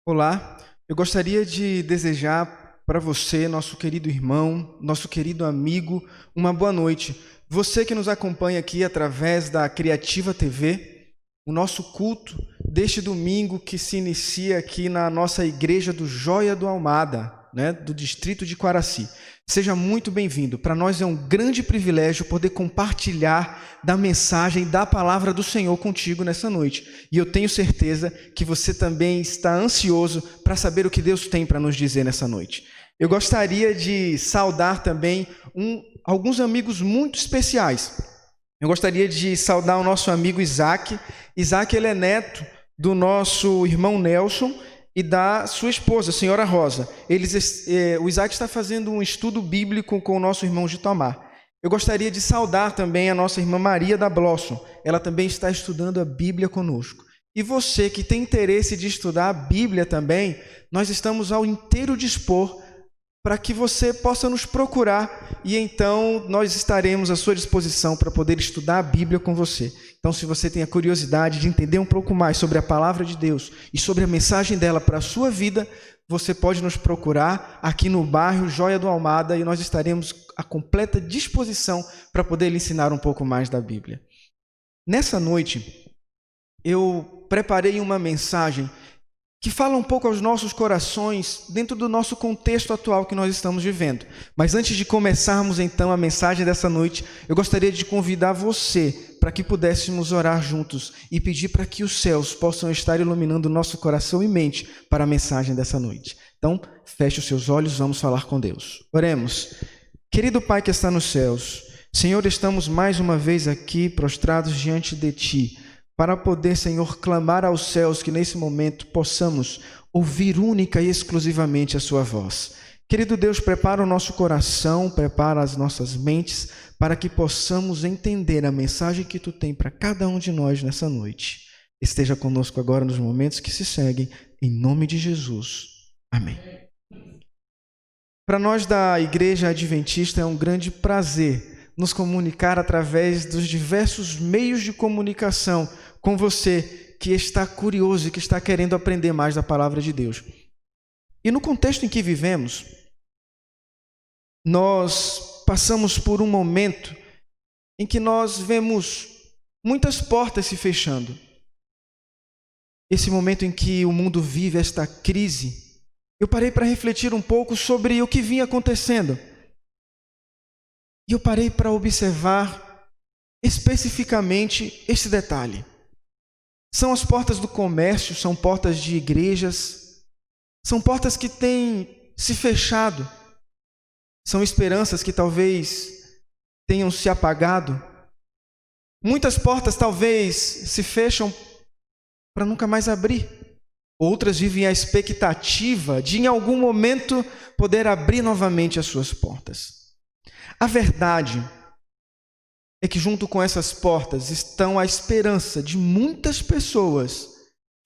Olá, eu gostaria de desejar para você, nosso querido irmão, nosso querido amigo, uma boa noite. Você que nos acompanha aqui através da Criativa TV, o nosso culto deste domingo que se inicia aqui na nossa igreja do Joia do Almada, do distrito de Quaraci. Seja muito bem-vindo. Para nós é um grande privilégio poder compartilhar da mensagem da palavra do Senhor contigo nessa noite. E eu tenho certeza que você também está ansioso para saber o que Deus tem para nos dizer nessa noite. Eu gostaria de saudar também alguns amigos muito especiais. Eu gostaria de saudar o nosso amigo Isaac. Isaac, ele é neto do nosso irmão Nelson e da sua esposa, a senhora Rosa. O Isaac está fazendo um estudo bíblico com o nosso irmão Gitomar. Eu gostaria de saudar também a nossa irmã Maria da Blossom. Ela também está estudando a Bíblia conosco. E você que tem interesse de estudar a Bíblia também, nós estamos ao inteiro dispor para que você possa nos procurar e então nós estaremos à sua disposição para poder estudar a Bíblia com você. Então, se você tem a curiosidade de entender um pouco mais sobre a palavra de Deus e sobre a mensagem dela para a sua vida, você pode nos procurar aqui no bairro Joia do Almada e nós estaremos à completa disposição para poder lhe ensinar um pouco mais da Bíblia. Nessa noite, eu preparei uma mensagem que fala um pouco aos nossos corações dentro do nosso contexto atual que nós estamos vivendo. Mas antes de começarmos então a mensagem dessa noite, eu gostaria de convidar você para que pudéssemos orar juntos e pedir para que os céus possam estar iluminando o nosso coração e mente para a mensagem dessa noite. Então, feche os seus olhos, vamos falar com Deus. Oremos. Querido Pai que está nos céus, Senhor, estamos mais uma vez aqui prostrados diante de Ti, para poder, Senhor, clamar aos céus que nesse momento possamos ouvir única e exclusivamente a Sua voz. Querido Deus, prepara o nosso coração, prepara as nossas mentes, para que possamos entender a mensagem que Tu tem para cada um de nós nessa noite. Esteja conosco agora nos momentos que se seguem, em nome de Jesus. Amém. Para nós da Igreja Adventista é um grande prazer nos comunicar através dos diversos meios de comunicação com você que está curioso e que está querendo aprender mais da palavra de Deus. E no contexto em que vivemos, nós passamos por um momento em que nós vemos muitas portas se fechando. Esse momento em que o mundo vive esta crise, eu parei para refletir um pouco sobre o que vinha acontecendo. E eu parei para observar especificamente esse detalhe. São as portas do comércio, são portas de igrejas, são portas que têm se fechado, são esperanças que talvez tenham se apagado. Muitas portas talvez se fecham para nunca mais abrir. Outras vivem a expectativa de em algum momento poder abrir novamente as suas portas. A verdade é que junto com essas portas estão a esperança de muitas pessoas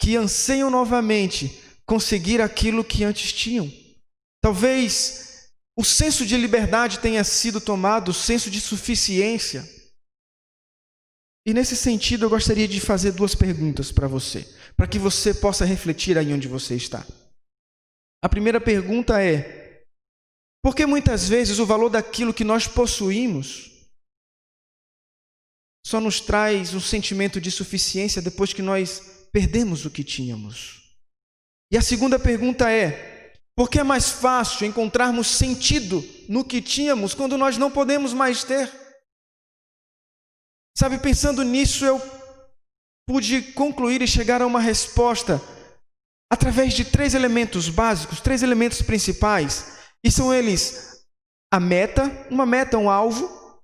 que anseiam novamente conseguir aquilo que antes tinham. Talvez o senso de liberdade tenha sido tomado, o senso de suficiência. E nesse sentido eu gostaria de fazer duas perguntas para você, para que você possa refletir aí onde você está. A primeira pergunta é: por que muitas vezes o valor daquilo que nós possuímos só nos traz um sentimento de suficiência depois que nós perdemos o que tínhamos? E a segunda pergunta é: por que é mais fácil encontrarmos sentido no que tínhamos quando nós não podemos mais ter? Sabe, pensando nisso, eu pude concluir e chegar a uma resposta através de três elementos básicos, três elementos principais. E são eles a meta, uma meta, um alvo,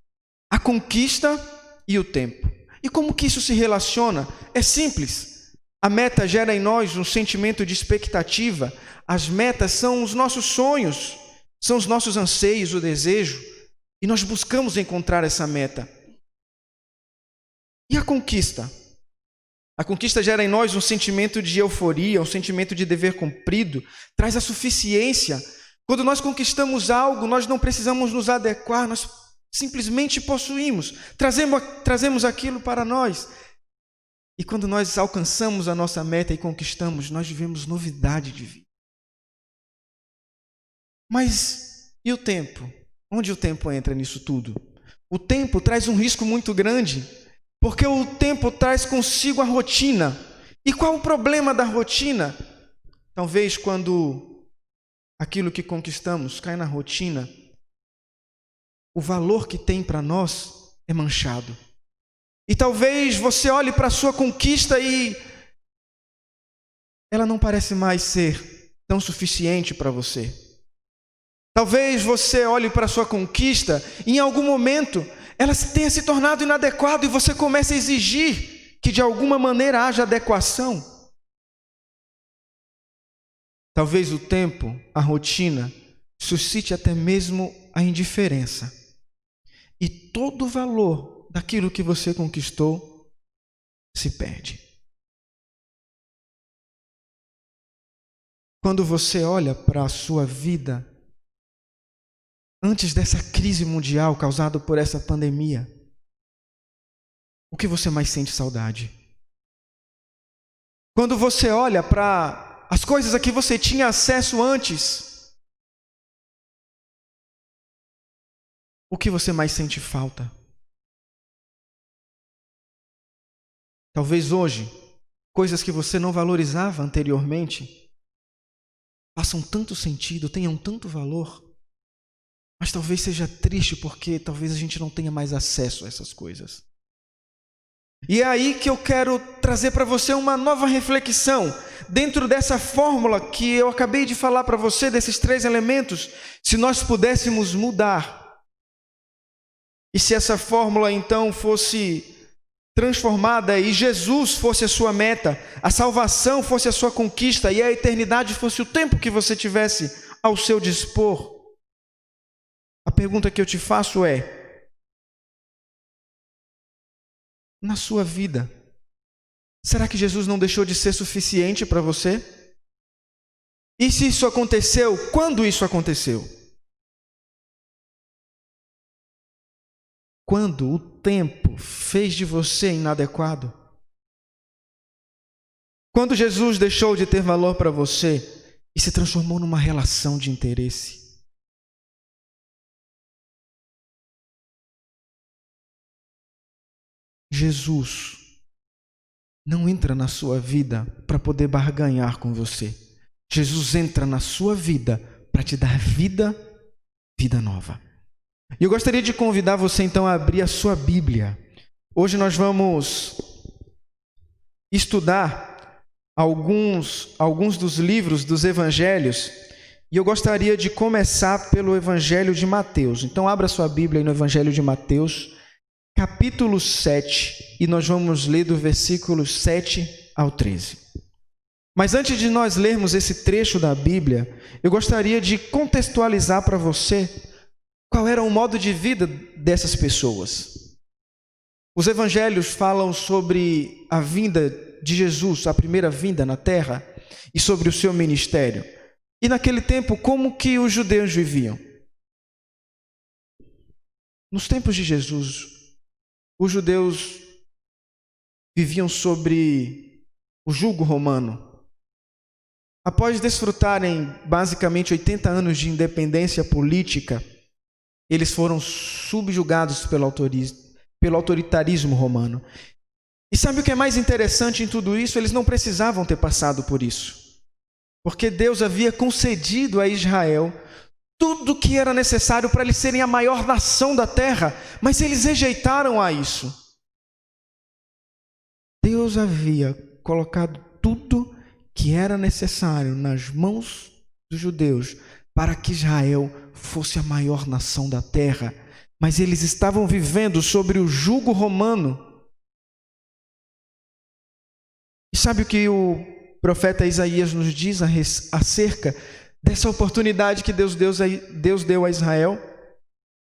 a conquista e o tempo. E como que isso se relaciona? É simples. A meta gera em nós um sentimento de expectativa. As metas são os nossos sonhos, são os nossos anseios, o desejo. E nós buscamos encontrar essa meta. E a conquista? A conquista gera em nós um sentimento de euforia, um sentimento de dever cumprido, traz a suficiência. Quando nós conquistamos algo, nós não precisamos nos adequar, nós simplesmente possuímos, trazemos aquilo para nós. E quando nós alcançamos a nossa meta e conquistamos, nós vivemos novidade de vida. Mas e o tempo? Onde o tempo entra nisso tudo? O tempo traz um risco muito grande, porque o tempo traz consigo a rotina. E qual o problema da rotina? Talvez quando aquilo que conquistamos cai na rotina, o valor que tem para nós é manchado. E talvez você olhe para a sua conquista e ela não parece mais ser tão suficiente para você. Talvez você olhe para a sua conquista e em algum momento ela tenha se tornado inadequada e você comece a exigir que de alguma maneira haja adequação. Talvez o tempo, a rotina, suscite até mesmo a indiferença. E todo o valor daquilo que você conquistou se perde. Quando você olha para a sua vida, antes dessa crise mundial causada por essa pandemia, o que você mais sente saudade? Quando você olha para as coisas a que você tinha acesso antes, o que você mais sente falta? Talvez hoje, coisas que você não valorizava anteriormente, façam tanto sentido, tenham tanto valor, mas talvez seja triste porque talvez a gente não tenha mais acesso a essas coisas. E é aí que eu quero trazer para você uma nova reflexão, dentro dessa fórmula que eu acabei de falar para você, desses 3 elementos, se nós pudéssemos mudar, e se essa fórmula então fosse transformada e Jesus fosse a sua meta, a salvação fosse a sua conquista e a eternidade fosse o tempo que você tivesse ao seu dispor, a pergunta que eu te faço é: na sua vida, será que Jesus não deixou de ser suficiente para você? E se isso aconteceu, quando isso aconteceu? Quando o tempo fez de você inadequado? Quando Jesus deixou de ter valor para você e se transformou numa relação de interesse? Jesus não entra na sua vida para poder barganhar com você. Jesus entra na sua vida para te dar vida nova. E eu gostaria de convidar você então a abrir a sua Bíblia. Hoje nós vamos estudar alguns dos livros dos evangelhos, e eu gostaria de começar pelo Evangelho de Mateus. Então abra sua Bíblia aí no Evangelho de Mateus, capítulo 7, e nós vamos ler do versículo 7 ao 13. Mas antes de nós lermos esse trecho da Bíblia, eu gostaria de contextualizar para você qual era o modo de vida dessas pessoas. Os evangelhos falam sobre a vinda de Jesus, a primeira vinda na terra, e sobre o seu ministério. E naquele tempo, como que os judeus viviam? Nos tempos de Jesus, os judeus viviam sobre o jugo romano. Após desfrutarem basicamente 80 anos de independência política, eles foram subjugados pelo autoritarismo romano. E sabe o que é mais interessante em tudo isso? Eles não precisavam ter passado por isso, porque Deus havia concedido a Israel tudo o que era necessário para eles serem a maior nação da terra, mas eles rejeitaram a isso. Deus havia colocado tudo que era necessário nas mãos dos judeus para que Israel fosse a maior nação da terra, mas eles estavam vivendo sobre o jugo romano. E sabe o que o profeta Isaías nos diz acerca dessa oportunidade que Deus deu a Israel?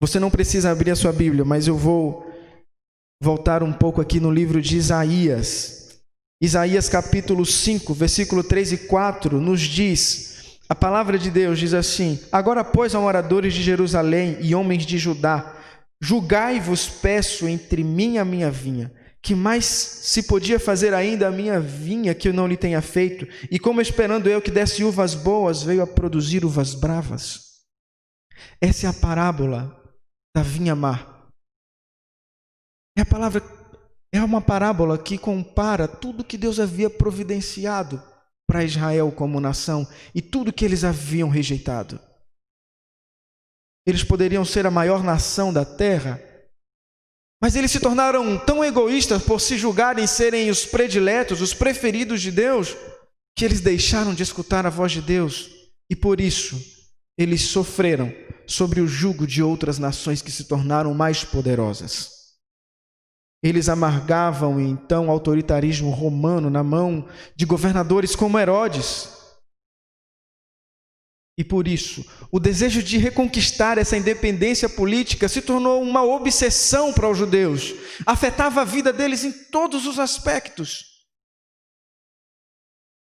Você não precisa abrir a sua Bíblia, mas eu vou voltar um pouco aqui no livro de Isaías. Isaías capítulo 5, versículo 3 e 4 nos diz... A palavra de Deus diz assim: agora, pois, ó moradores de Jerusalém e homens de Judá, julgai-vos, peço, entre mim e a minha vinha. Que mais se podia fazer ainda a minha vinha que eu não lhe tenha feito? E como esperando eu que desse uvas boas, veio a produzir uvas bravas? Essa é a parábola da vinha má. É uma parábola que compara tudo que Deus havia providenciado para Israel como nação e tudo que eles haviam rejeitado. Eles poderiam ser a maior nação da terra, mas eles se tornaram tão egoístas por se julgarem serem os prediletos, os preferidos de Deus, que eles deixaram de escutar a voz de Deus e por isso eles sofreram sobre o jugo de outras nações que se tornaram mais poderosas. Eles amargavam então o autoritarismo romano na mão de governadores como Herodes. E por isso, o desejo de reconquistar essa independência política se tornou uma obsessão para os judeus. Afetava a vida deles em todos os aspectos.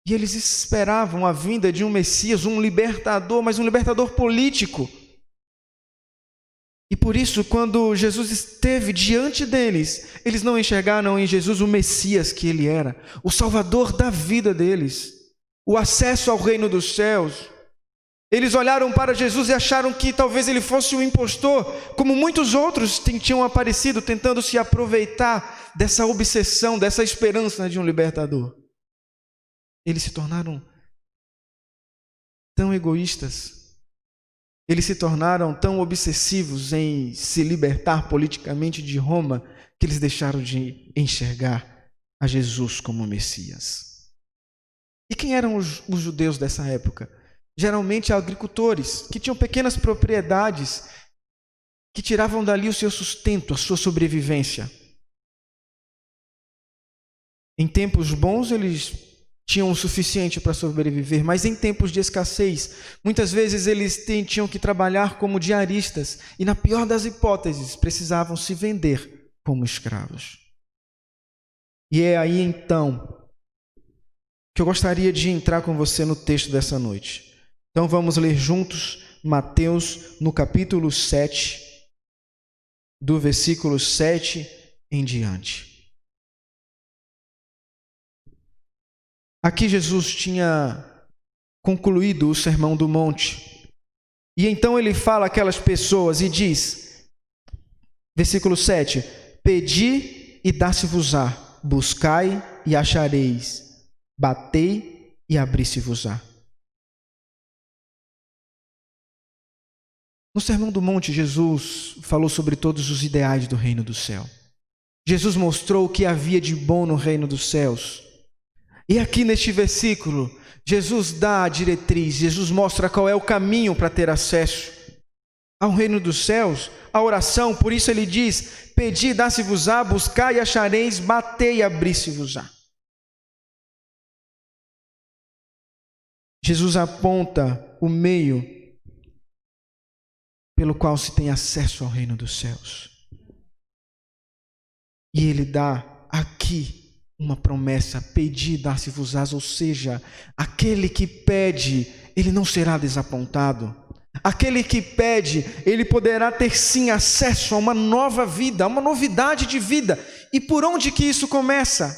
E eles esperavam a vinda de um Messias, um libertador, mas um libertador político. E por isso, quando Jesus esteve diante deles, eles não enxergaram em Jesus o Messias que ele era, o Salvador da vida deles, o acesso ao reino dos céus. Eles olharam para Jesus e acharam que talvez ele fosse um impostor, como muitos outros tinham aparecido, tentando se aproveitar dessa obsessão, dessa esperança de um libertador. Eles se tornaram tão egoístas, eles se tornaram tão obsessivos em se libertar politicamente de Roma, que eles deixaram de enxergar a Jesus como Messias. E quem eram os judeus dessa época? Geralmente agricultores, que tinham pequenas propriedades, que tiravam dali o seu sustento, a sua sobrevivência. Em tempos bons eles tinham o suficiente para sobreviver, mas em tempos de escassez, muitas vezes eles tinham que trabalhar como diaristas e, na pior das hipóteses, precisavam se vender como escravos. E é aí então que eu gostaria de entrar com você no texto dessa noite. Então vamos ler juntos Mateus no capítulo 7, do versículo 7 em diante. Aqui Jesus tinha concluído o Sermão do Monte. E então ele fala àquelas pessoas e diz, versículo 7, pedi e dá-se-vos-á, buscai e achareis, batei e abri-se-vos-á. No Sermão do Monte, Jesus falou sobre todos os ideais do reino do céu. Jesus mostrou o que havia de bom no reino dos céus. E aqui neste versículo, Jesus dá a diretriz, Jesus mostra qual é o caminho para ter acesso ao reino dos céus, a oração. Por isso ele diz, pedi, dá-se-vos-á, buscai e achareis, batei e abri-se-vos-á. Jesus aponta o meio pelo qual se tem acesso ao reino dos céus. E ele dá aqui uma promessa, pedi, dar-se-vos-á, ou seja, aquele que pede, ele não será desapontado. Aquele que pede, ele poderá ter sim acesso a uma nova vida, a uma novidade de vida. E por onde que isso começa?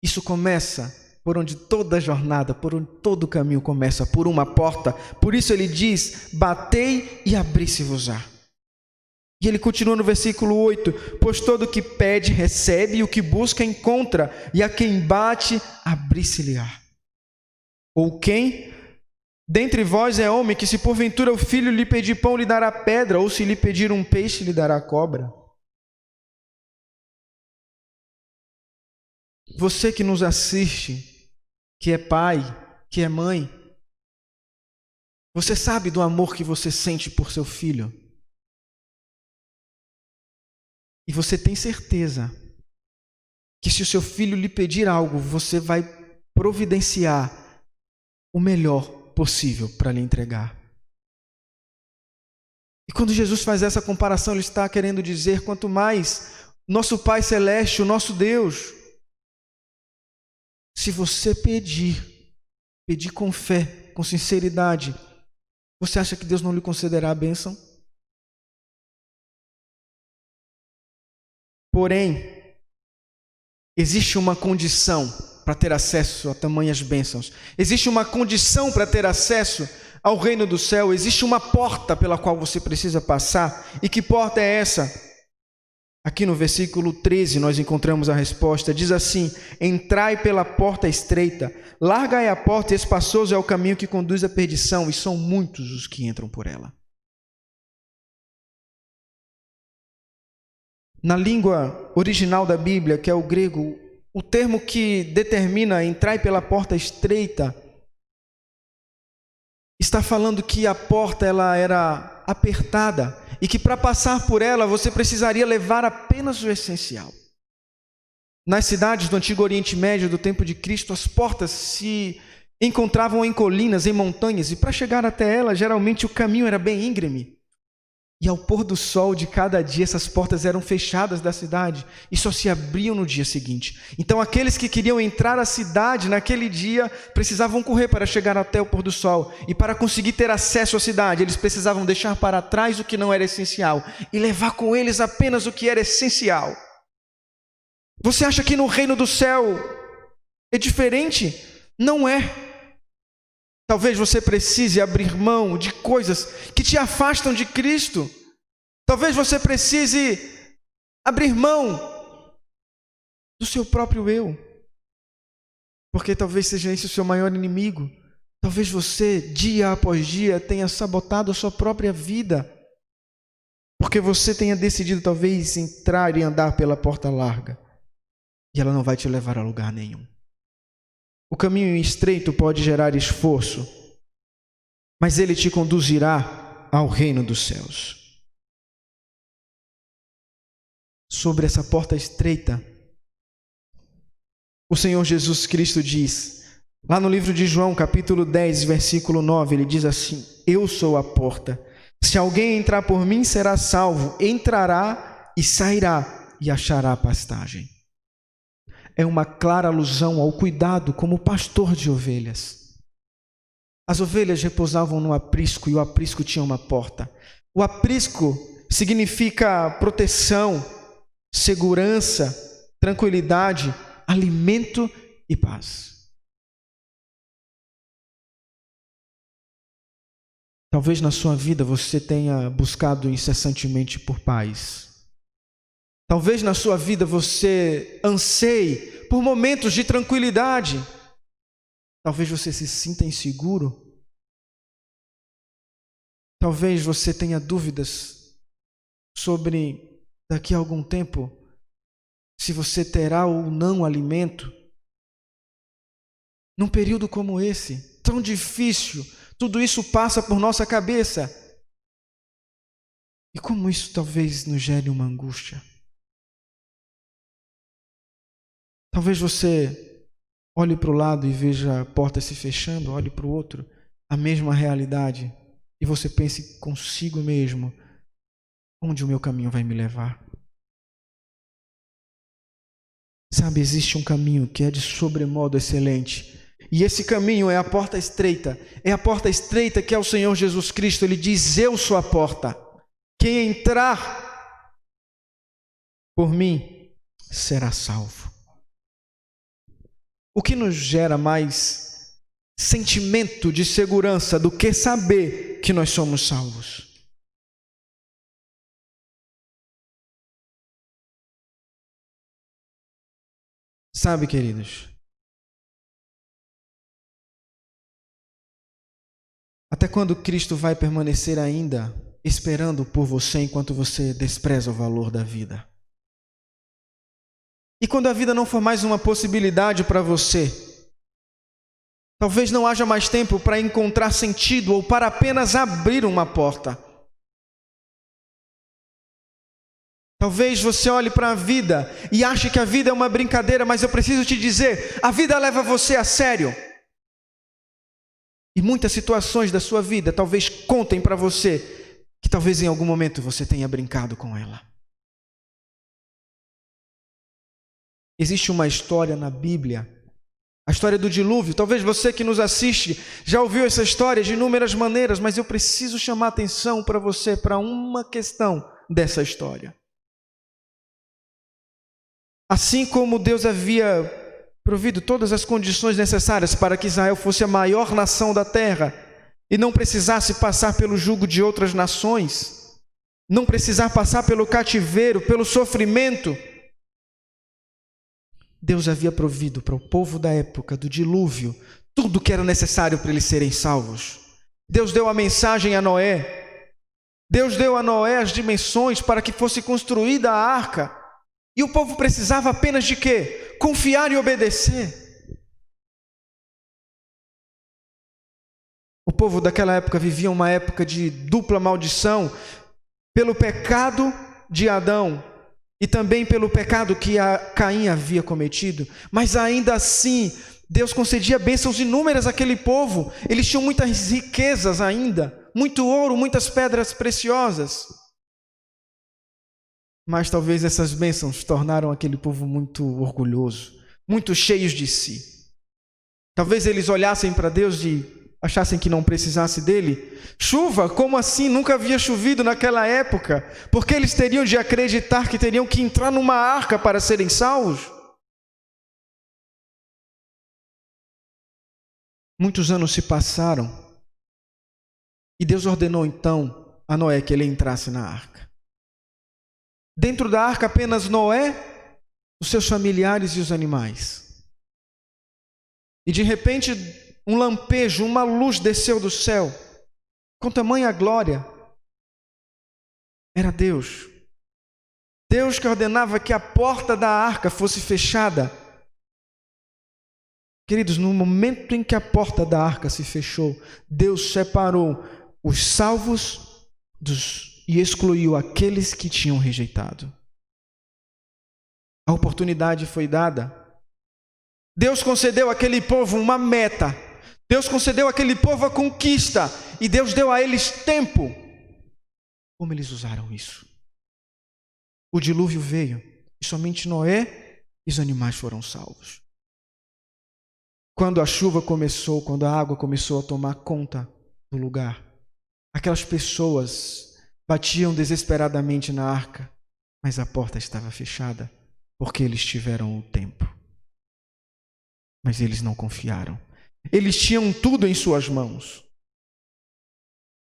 Isso começa por onde toda a jornada, por onde todo o caminho começa, por uma porta. Por isso ele diz, batei e abri-se-vos-á. E ele continua no versículo 8, pois todo o que pede, recebe, e o que busca, encontra, e a quem bate, abri-se-lhe-á. Ou quem dentre vós é homem, que se porventura o filho lhe pedir pão, lhe dará pedra, ou se lhe pedir um peixe, lhe dará cobra? Você que nos assiste, que é pai, que é mãe, você sabe do amor que você sente por seu filho. E você tem certeza que se o seu filho lhe pedir algo, você vai providenciar o melhor possível para lhe entregar. E quando Jesus faz essa comparação, ele está querendo dizer, quanto mais nosso Pai Celeste, o nosso Deus, se você pedir com fé, com sinceridade, você acha que Deus não lhe concederá a bênção? Porém, existe uma condição para ter acesso a tamanhas bênçãos. Existe uma condição para ter acesso ao reino do céu. Existe uma porta pela qual você precisa passar. E que porta é essa? Aqui no versículo 13 nós encontramos a resposta. Diz assim: entrai pela porta estreita, larga é a porta e espaçoso é o caminho que conduz à perdição, e são muitos os que entram por ela. Na língua original da Bíblia, que é o grego, o termo que determina entrai pela porta estreita está falando que a porta ela era apertada e que para passar por ela você precisaria levar apenas o essencial. Nas cidades do Antigo Oriente Médio, do tempo de Cristo, as portas se encontravam em colinas, em montanhas, e para chegar até elas, geralmente o caminho era bem íngreme. E ao pôr do sol de cada dia, essas portas eram fechadas da cidade e só se abriam no dia seguinte. Então, aqueles que queriam entrar à cidade naquele dia precisavam correr para chegar até o pôr do sol. E para conseguir ter acesso à cidade, eles precisavam deixar para trás o que não era essencial e levar com eles apenas o que era essencial. Você acha que no reino do céu é diferente? Não é. Talvez você precise abrir mão de coisas que te afastam de Cristo. Talvez você precise abrir mão do seu próprio eu. Porque talvez seja esse o seu maior inimigo. Talvez você, dia após dia, tenha sabotado a sua própria vida. Porque você tenha decidido talvez entrar e andar pela porta larga. E ela não vai te levar a lugar nenhum. O caminho estreito pode gerar esforço, mas ele te conduzirá ao reino dos céus. Sobre essa porta estreita, o Senhor Jesus Cristo diz, lá no livro de João, capítulo 10, versículo 9, ele diz assim: eu sou a porta. Se alguém entrar por mim, será salvo. Entrará e sairá e achará pastagem. É uma clara alusão ao cuidado como pastor de ovelhas. As ovelhas repousavam no aprisco e o aprisco tinha uma porta. O aprisco significa proteção, segurança, tranquilidade, alimento e paz. Talvez na sua vida você tenha buscado incessantemente por paz. Talvez na sua vida você anseie por momentos de tranquilidade. Talvez você se sinta inseguro. Talvez você tenha dúvidas sobre daqui a algum tempo se você terá ou não alimento. Num período como esse, tão difícil, tudo isso passa por nossa cabeça. E como isso talvez nos gere uma angústia. Talvez você olhe para o lado e veja a porta se fechando, olhe para o outro, a mesma realidade, e você pense consigo mesmo, onde o meu caminho vai me levar? Sabe, existe um caminho que é de sobremodo excelente, e esse caminho é a porta estreita que é o Senhor Jesus Cristo. Ele diz: eu sou a porta, quem entrar por mim será salvo. O que nos gera mais sentimento de segurança do que saber que nós somos salvos? Sabe, queridos, até quando Cristo vai permanecer ainda esperando por você enquanto você despreza o valor da vida? E quando a vida não for mais uma possibilidade para você, talvez não haja mais tempo para encontrar sentido ou para apenas abrir uma porta. Talvez você olhe para a vida e ache que a vida é uma brincadeira, mas eu preciso te dizer, a vida leva você a sério. E muitas situações da sua vida talvez contem para você que talvez em algum momento você tenha brincado com ela. Existe uma história na Bíblia, a história do dilúvio. Talvez você que nos assiste já ouviu essa história de inúmeras maneiras, mas eu preciso chamar a atenção para você para uma questão dessa história. Assim como Deus havia provido todas as condições necessárias para que Israel fosse a maior nação da terra e não precisasse passar pelo jugo de outras nações, não precisar passar pelo cativeiro, pelo sofrimento, Deus havia provido para o povo da época do dilúvio tudo o que era necessário para eles serem salvos. Deus deu a mensagem a Noé. Deus deu a Noé as dimensões para que fosse construída a arca. E o povo precisava apenas de quê? Confiar e obedecer. O povo daquela época vivia uma época de dupla maldição, pelo pecado de Adão e também pelo pecado que Caim havia cometido. Mas ainda assim, Deus concedia bênçãos inúmeras àquele povo. Eles tinham muitas riquezas ainda, muito ouro, muitas pedras preciosas. Mas talvez essas bênçãos tornaram aquele povo muito orgulhoso, muito cheios de si. Talvez eles olhassem para Deus e achassem que não precisasse dele. Chuva? Como assim? Nunca havia chovido naquela época. Porque eles teriam de acreditar que teriam que entrar numa arca para serem salvos? Muitos anos se passaram e Deus ordenou então a Noé que ele entrasse na arca. Dentro da arca apenas Noé, os seus familiares e os animais. E de repente um lampejo, uma luz desceu do céu, com tamanha glória. Era Deus. Deus que ordenava que a porta da arca fosse fechada. Queridos, no momento em que a porta da arca se fechou, Deus separou os salvos e excluiu aqueles que tinham rejeitado. A oportunidade foi dada. Deus concedeu àquele povo uma meta. Deus concedeu àquele povo a conquista e Deus deu a eles tempo. Como eles usaram isso? O dilúvio veio e somente Noé e os animais foram salvos. Quando a chuva começou, quando a água começou a tomar conta do lugar, aquelas pessoas batiam desesperadamente na arca, mas a porta estava fechada porque eles tiveram o tempo. Mas eles não confiaram. Eles tinham tudo em suas mãos.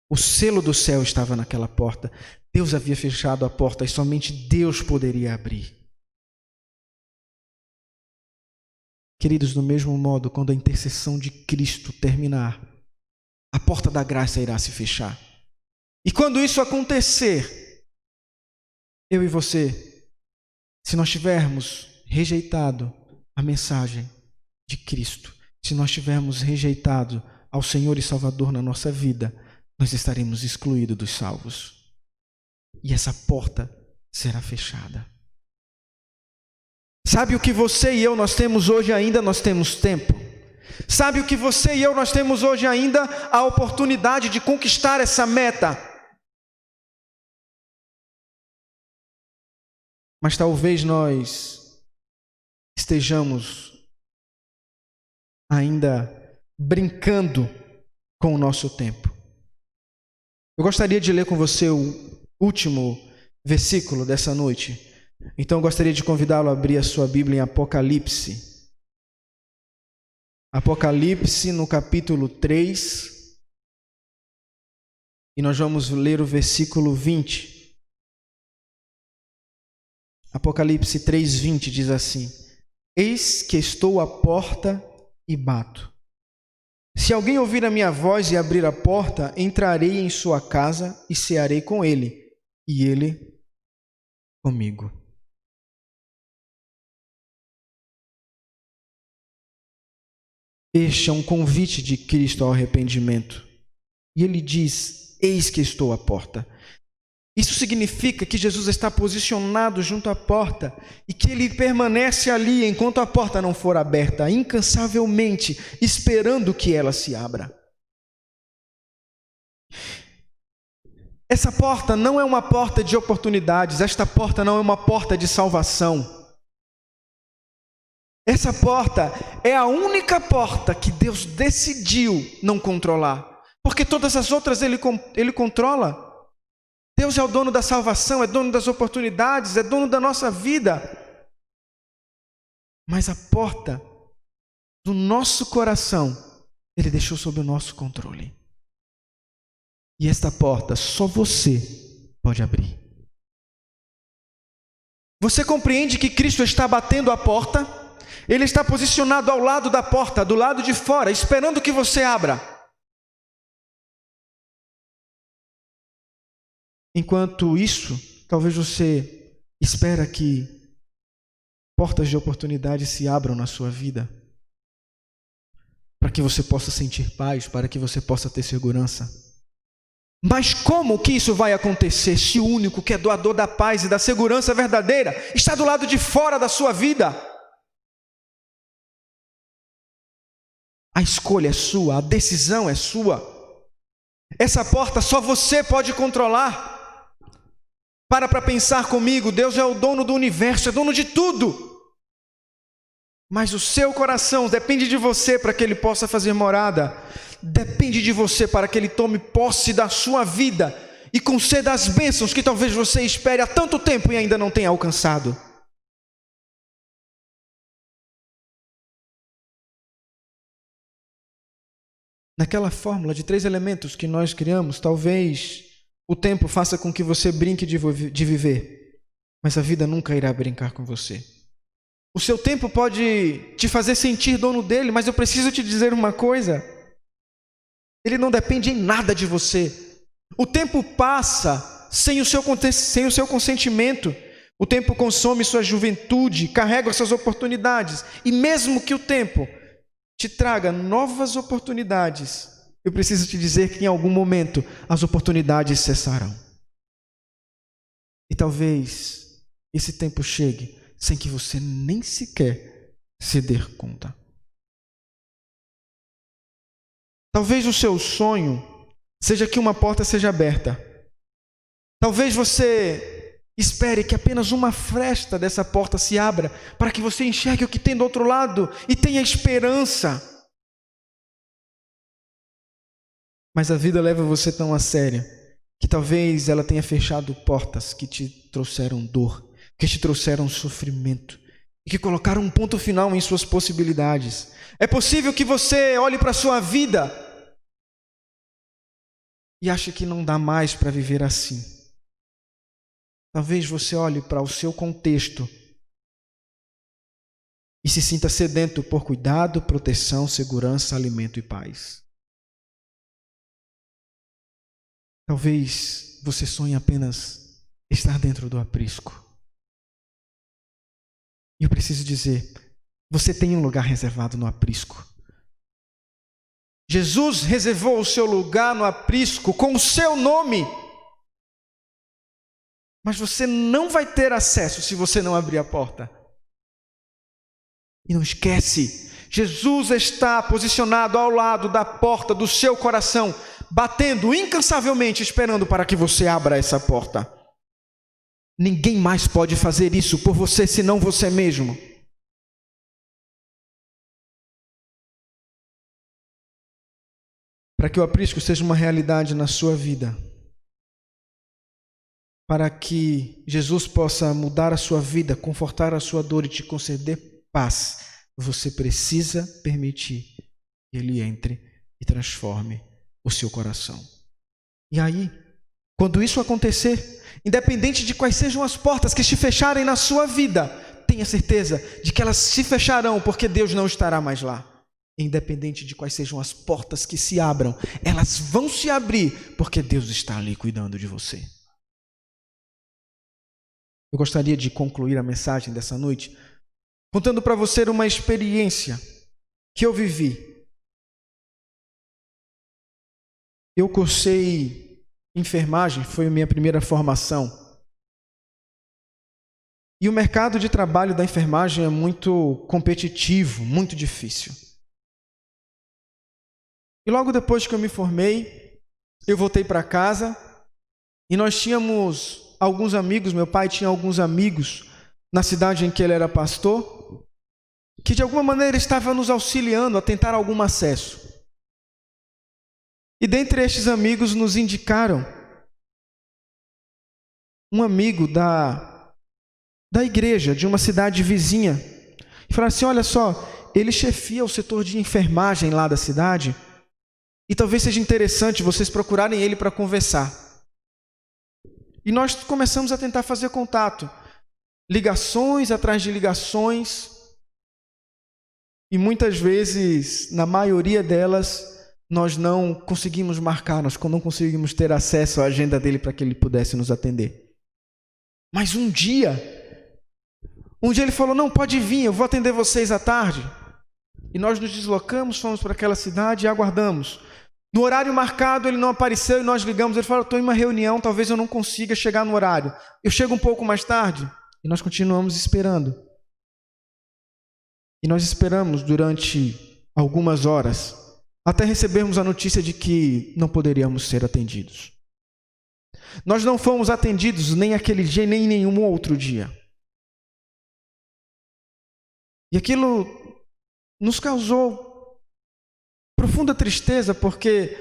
O selo do céu estava naquela porta. Deus havia fechado a porta e somente Deus poderia abrir. Queridos, do mesmo modo, quando a intercessão de Cristo terminar, a porta da graça irá se fechar. E quando isso acontecer, eu e você, se nós tivermos rejeitado a mensagem de Cristo, se nós tivermos rejeitado ao Senhor e Salvador na nossa vida, nós estaremos excluídos dos salvos. E essa porta será fechada. Sabe o que você e eu nós temos hoje ainda? Nós temos tempo. Sabe o que você e eu nós temos hoje ainda? A oportunidade de conquistar essa meta. Mas talvez nós estejamos ainda brincando com o nosso tempo. Eu gostaria de ler com você o último versículo dessa noite. Então eu gostaria de convidá-lo a abrir a sua Bíblia em Apocalipse. Apocalipse no capítulo 3. E nós vamos ler o versículo 20. Apocalipse 3:20 diz assim: Eis que estou à porta e bato. Se alguém ouvir a minha voz e abrir a porta, entrarei em sua casa e cearei com ele, e ele comigo. Este é um convite de Cristo ao arrependimento. E ele diz: eis que estou à porta. Isso significa que Jesus está posicionado junto à porta e que ele permanece ali enquanto a porta não for aberta, incansavelmente, esperando que ela se abra. Essa porta não é uma porta de oportunidades, esta porta não é uma porta de salvação. Essa porta é a única porta que Deus decidiu não controlar, porque todas as outras ele controla. Deus é o dono da salvação, é dono das oportunidades, é dono da nossa vida. mas a porta do nosso coração, Ele deixou sob o nosso controle. E esta porta só você pode abrir. Você compreende que Cristo está batendo a porta? Ele está posicionado ao lado da porta, do lado de fora, esperando que você abra. Enquanto isso, talvez você espera que portas de oportunidade se abram na sua vida, para que você possa sentir paz, para que você possa ter segurança. Mas como que isso vai acontecer se o único que é doador da paz e da segurança verdadeira está do lado de fora da sua vida? A escolha é sua, a decisão é sua. Essa porta só você pode controlar. Para pensar comigo, Deus é o dono do universo, é dono de tudo. Mas o seu coração depende de você para que Ele possa fazer morada. Depende de você para que Ele tome posse da sua vida e conceda as bênçãos que talvez você espere há tanto tempo e ainda não tenha alcançado. Naquela fórmula de 3 elementos que nós criamos, talvez o tempo faça com que você brinque de viver, mas a vida nunca irá brincar com você. O seu tempo pode te fazer sentir dono dele, mas eu preciso te dizer uma coisa: ele não depende em nada de você. O tempo passa sem o seu consentimento. O tempo consome sua juventude, carrega essas oportunidades. E mesmo que o tempo te traga novas oportunidades, eu preciso te dizer que em algum momento as oportunidades cessarão. E talvez esse tempo chegue sem que você nem sequer se dê conta. Talvez o seu sonho seja que uma porta seja aberta. Talvez você espere que apenas uma fresta dessa porta se abra para que você enxergue o que tem do outro lado e tenha esperança. Mas a vida leva você tão a sério que talvez ela tenha fechado portas que te trouxeram dor, que te trouxeram sofrimento e que colocaram um ponto final em suas possibilidades. É possível que você olhe para a sua vida e ache que não dá mais para viver assim. Talvez você olhe para o seu contexto e se sinta sedento por cuidado, proteção, segurança, alimento e paz. Talvez você sonhe apenas estar dentro do aprisco. E eu preciso dizer, você tem um lugar reservado no aprisco. Jesus reservou o seu lugar no aprisco com o seu nome. Mas você não vai ter acesso se você não abrir a porta. E não esquece, Jesus está posicionado ao lado da porta do seu coração, batendo incansavelmente, esperando para que você abra essa porta. Ninguém mais pode fazer isso por você, senão você mesmo. Para que o aprisco seja uma realidade na sua vida, para que Jesus possa mudar a sua vida, confortar a sua dor e te conceder paz, você precisa permitir que Ele entre e transforme o seu coração. E aí, quando isso acontecer, independente de quais sejam as portas que se fecharem na sua vida, tenha certeza de que elas se fecharão porque Deus não estará mais lá. Independente de quais sejam as portas que se abram, elas vão se abrir porque Deus está ali cuidando de você. Eu gostaria de concluir a mensagem dessa noite contando para você uma experiência que eu vivi. Eu cursei enfermagem, foi a minha primeira formação. E o mercado de trabalho da enfermagem é muito competitivo, muito difícil. E logo depois que eu me formei, eu voltei para casa e nós tínhamos alguns amigos, meu pai tinha alguns amigos na cidade em que ele era pastor, que de alguma maneira estavam nos auxiliando a tentar algum acesso. E dentre estes amigos nos indicaram um amigo da igreja de uma cidade vizinha. e falaram assim: olha só, ele chefia o setor de enfermagem lá da cidade e talvez seja interessante vocês procurarem ele para conversar. E nós começamos a tentar fazer contato, ligações atrás de ligações, e muitas vezes, na maioria delas, nós não conseguimos marcar, nós não conseguimos ter acesso à agenda dele para que ele pudesse nos atender. Mas um dia ele falou: não, pode vir, eu vou atender vocês à tarde. E nós nos deslocamos, fomos para aquela cidade e aguardamos. No horário marcado ele não apareceu e nós ligamos, ele falou: estou em uma reunião, talvez eu não consiga chegar no horário. Eu chego um pouco mais tarde. E nós continuamos esperando. E nós esperamos durante algumas horas, até recebermos a notícia de que não poderíamos ser atendidos. Nós não fomos atendidos nem aquele dia, nem em nenhum outro dia. E aquilo nos causou profunda tristeza, porque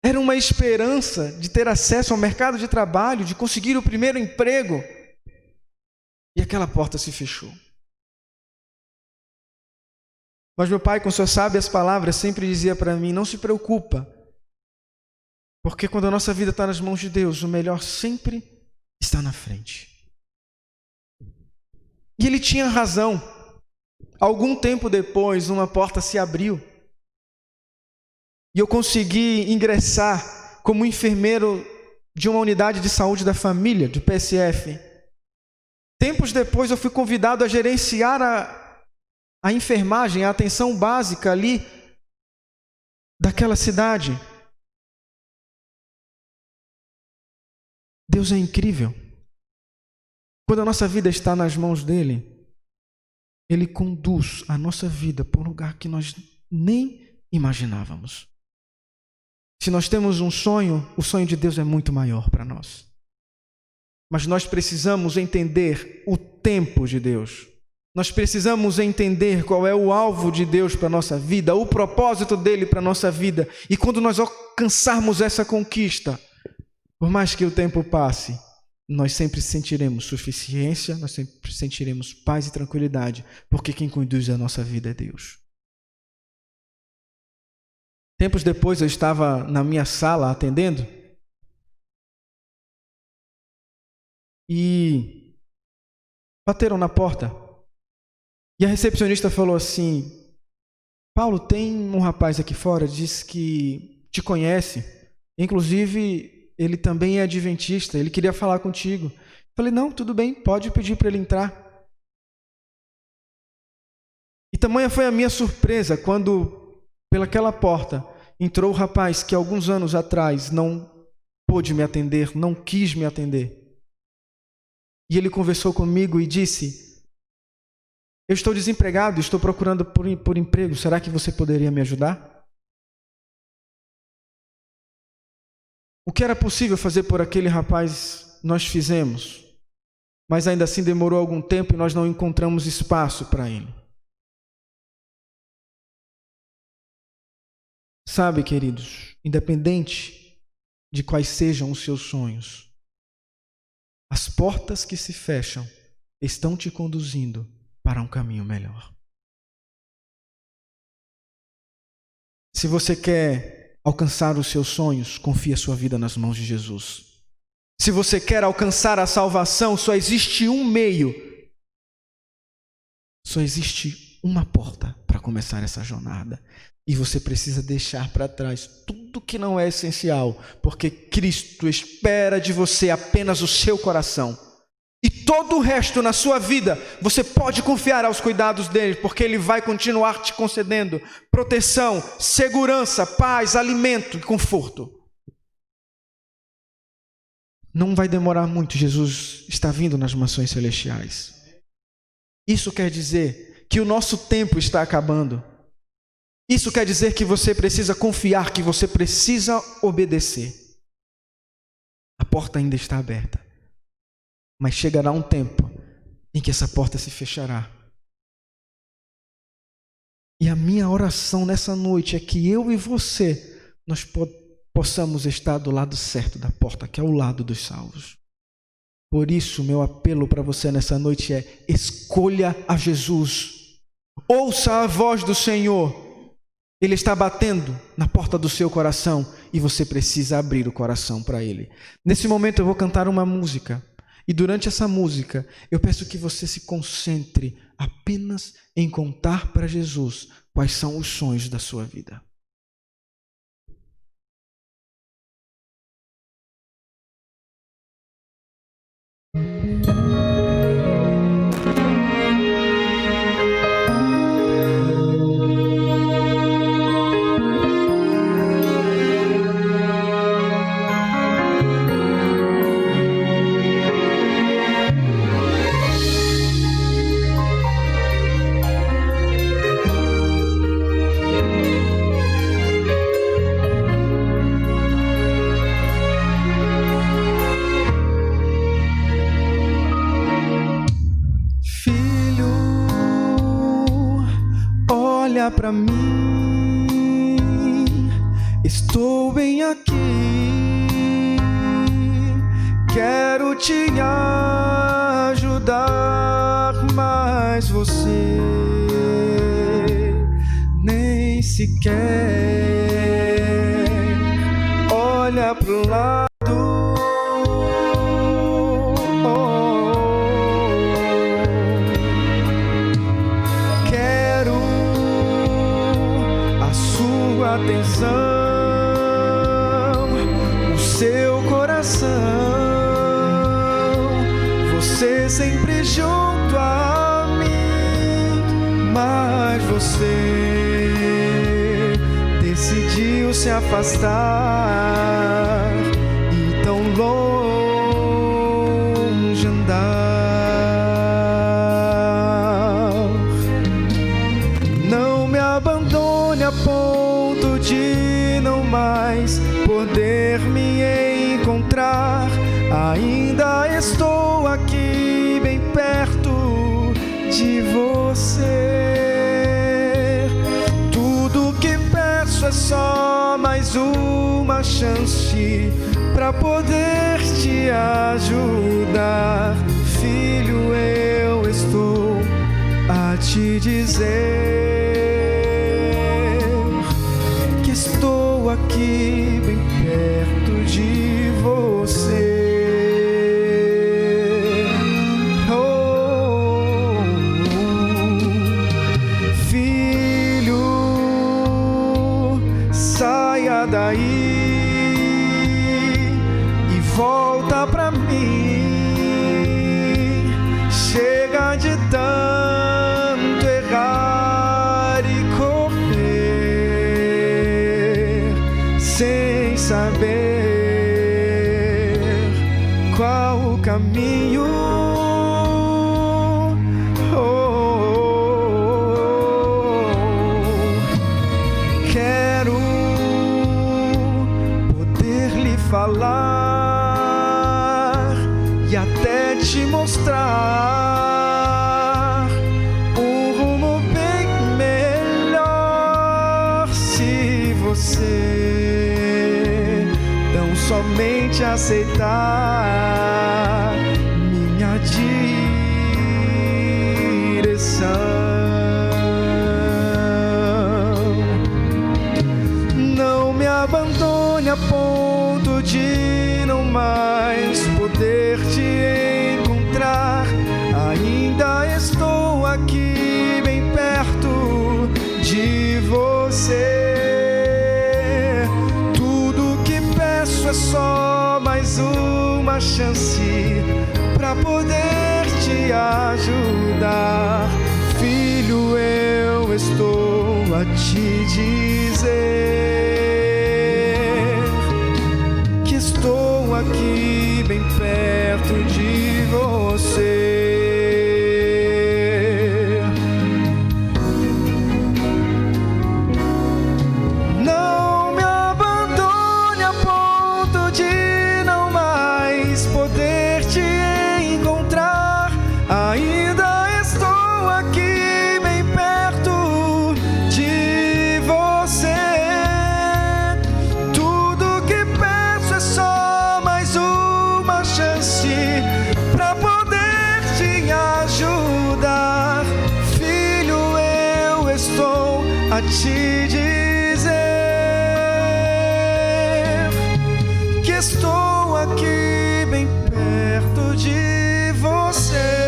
era uma esperança de ter acesso ao mercado de trabalho, de conseguir o primeiro emprego, e aquela porta se fechou. Mas meu pai, com suas sábias palavras, sempre dizia para mim: não se preocupa, porque quando a nossa vida está nas mãos de Deus, o melhor sempre está na frente. E ele tinha razão. Algum tempo depois, uma porta se abriu e eu consegui ingressar como enfermeiro de uma unidade de saúde da família, do PSF. Tempos depois, eu fui convidado a gerenciar a enfermagem, a atenção básica ali daquela cidade. Deus é incrível. Quando a nossa vida está nas mãos dele, ele conduz a nossa vida para um lugar que nós nem imaginávamos. Se nós temos um sonho, o sonho de Deus é muito maior para nós. Mas nós precisamos entender o tempo de Deus. Nós precisamos entender qual é o alvo de Deus para a nossa vida, o propósito dele para a nossa vida. E quando nós alcançarmos essa conquista, por mais que o tempo passe, nós sempre sentiremos suficiência, nós sempre sentiremos paz e tranquilidade, porque quem conduz a nossa vida é Deus. Tempos depois eu estava na minha sala atendendo e bateram na porta. E a recepcionista falou assim: Paulo, tem um rapaz aqui fora, diz que te conhece, inclusive ele também é adventista, ele queria falar contigo. Falei: não, tudo bem, pode pedir para ele entrar. E tamanha foi a minha surpresa quando, pelaquela porta, entrou o rapaz que alguns anos atrás não pôde me atender, não quis me atender. E ele conversou comigo e disse: eu estou desempregado, estou procurando por emprego, será que você poderia me ajudar? O que era possível fazer por aquele rapaz, nós fizemos, mas ainda assim demorou algum tempo e nós não encontramos espaço para ele. Sabe, queridos, independente de quais sejam os seus sonhos, as portas que se fecham estão te conduzindo para um caminho melhor. Se você quer alcançar os seus sonhos, confie a sua vida nas mãos de Jesus. Se você quer alcançar a salvação, só existe um meio, só existe uma porta para começar essa jornada. E você precisa deixar para trás tudo que não é essencial, porque Cristo espera de você apenas o seu coração. E todo o resto na sua vida, você pode confiar aos cuidados dele, porque ele vai continuar te concedendo proteção, segurança, paz, alimento e conforto. Não vai demorar muito, Jesus está vindo nas mansões celestiais. Isso quer dizer que o nosso tempo está acabando. Isso quer dizer que você precisa confiar, que você precisa obedecer. A porta ainda está aberta, mas chegará um tempo em que essa porta se fechará. E a minha oração nessa noite é que eu e você, nós possamos estar do lado certo da porta, que é o lado dos salvos. Por isso, meu apelo para você nessa noite é: escolha a Jesus. Ouça a voz do Senhor. Ele está batendo na porta do seu coração e você precisa abrir o coração para Ele. Nesse momento eu vou cantar uma música e durante essa música eu peço que você se concentre apenas em contar para Jesus quais são os sonhos da sua vida. Olha para mim, estou bem aqui, quero te ajudar, mas você nem sequer olha pro lado. Atenção, o seu coração, você sempre junto a mim, mas você decidiu se afastar e tão longe andar. Não me abandone a ponto de não mais poder me encontrar. Ainda estou aqui bem perto de você. Tudo que peço é só mais uma chance para poder te ajudar. Filho, eu estou a te dizer estou aqui bem perto de você. Oh, filho, saia daí e volta pra mim. Chega de tanto errar e sem saber qual o caminho. Quero poder lhe falar e até te mostrar um rumo bem melhor se você somente aceitar minha direção. Não me abandone a ponto de não mais poder te encontrar. Ainda estou aqui bem perto de você. É só mais uma chance para poder te ajudar. Filho, eu estou a te dizer que estou aqui bem perto de você. Ainda estou aqui bem perto de você. te dizer que estou aqui bem perto de você.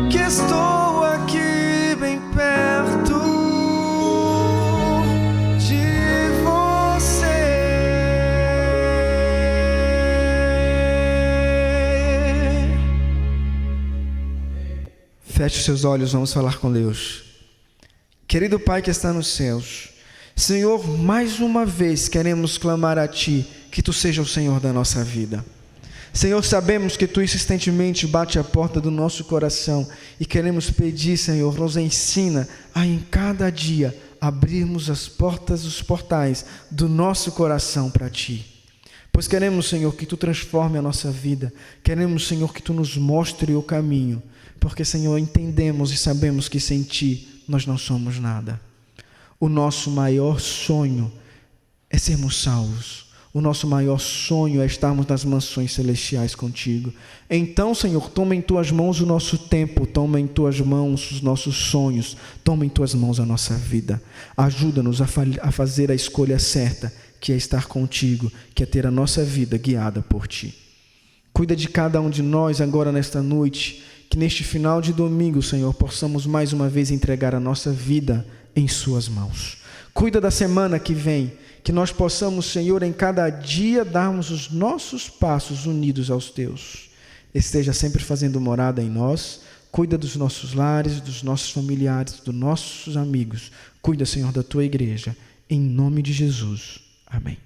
Que estou aqui bem perto de você. Feche seus olhos, vamos falar com Deus. Querido Pai que está nos céus, Senhor, mais uma vez queremos clamar a Ti, que Tu seja o Senhor da nossa vida. Senhor, sabemos que Tu insistentemente bate a porta do nosso coração e queremos pedir, Senhor, nos ensina a em cada dia abrirmos as portas, os portais do nosso coração para Ti. Pois queremos, Senhor, que Tu transforme a nossa vida, queremos, Senhor, que Tu nos mostre o caminho, porque, Senhor, entendemos e sabemos que sem Ti nós não somos nada. O nosso maior sonho é sermos salvos. O nosso maior sonho é estarmos nas mansões celestiais contigo. Então, Senhor, toma em Tuas mãos o nosso tempo, toma em Tuas mãos os nossos sonhos, toma em Tuas mãos a nossa vida. Ajuda-nos a fazer a escolha certa, que é estar contigo, que é ter a nossa vida guiada por Ti. Cuida de cada um de nós agora nesta noite, que neste final de domingo, Senhor, possamos mais uma vez entregar a nossa vida em Suas mãos. Cuida da semana que vem, que nós possamos, Senhor, em cada dia darmos os nossos passos unidos aos Teus. Esteja sempre fazendo morada em nós. Cuida dos nossos lares, dos nossos familiares, dos nossos amigos. Cuida, Senhor, da Tua igreja. Em nome de Jesus. Amém.